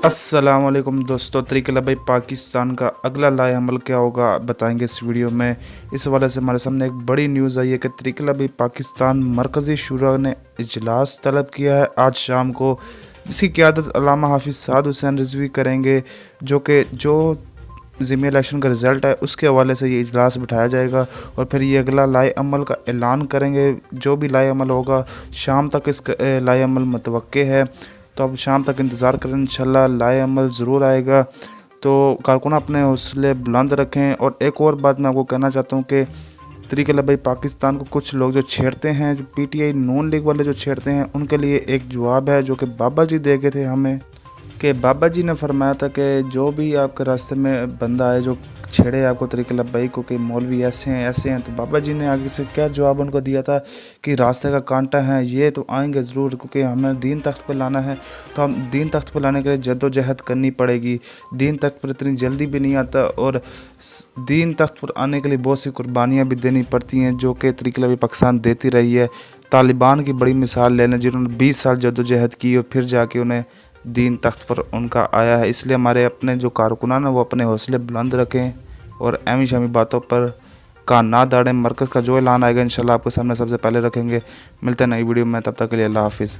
अस्सलामुअलैकुम दोस्तों, तरीक़े-ए-लबैक पाकिस्तान का अगला लाए अमल क्या होगा बताएंगे इस वीडियो में। इस हवाले से हमारे सामने एक बड़ी न्यूज़ आई है कि तरीक़े-ए-लबैक पाकिस्तान मरकज़ी शूरा ने इजलास तलब किया है आज शाम को, जिसकी क़यादत अल्लामा हाफ़िज़ साद हुसैन रिज़वी करेंगे। जो ज़िमनी इलेक्शन का रिज़ल्ट है उसके हवाले से ये इजलास बिठाया जाएगा और फिर ये अगला लाए अमल का ऐलान करेंगे। जो भी लाए अमल होगा शाम तक इसका लाए अमल मुतवक्के है, तो अब शाम तक इंतज़ार करें, इंशाल्लाह लाए अमल ज़रूर आएगा। तो कारकुन अपने हौसले बुलंद रखें। और एक और बात मैं आपको कहना चाहता हूँ कि तरीक़े-ए-लबैक पाकिस्तान को कुछ लोग जो छेड़ते हैं, जो पीटीआई नून लीग वाले जो छेड़ते हैं, उनके लिए एक जवाब है जो कि बाबा जी दे गए थे हमें, कि बाबा जी ने फरमाया था कि जो भी आपके रास्ते में बंदा आए जो छेड़े आपको तरीक़े-ए-लबैक को कि मौलवी ऐसे हैं, तो बाबा जी ने आगे से क्या जवाब उनको दिया था कि रास्ते का कांटा है, ये तो आएंगे ज़रूर, क्योंकि हमें दीन तख्त पर लाना है। तो हम दीन तख्त पर लाने के लिए जद्दोजहद करनी पड़ेगी। दीन तख्त पर इतनी जल्दी भी नहीं आता और दीन तख्त पर आने के लिए बहुत सी कुर्बानियाँ भी देनी पड़ती हैं, जो कि तरीक़े-ए-लबैक पाकिस्तान देती रही है। तालिबान की बड़ी मिसाल ले लें, जिन्होंने 20 साल जद्दोजहद की और फिर जाके उन्हें दीन तख्त पर उनका आया है। इसलिए हमारे अपने जो कारकुनान हैं वो अपने हौसले बुलंद रखें और अहमी शमी बातों पर कान ना दाड़ें। मरकज़ का जो ऐलान आएगा इंशाल्लाह आपके सामने सबसे पहले रखेंगे। मिलते हैं नई वीडियो में, तब तक के लिए अल्लाह हाफ़िज़।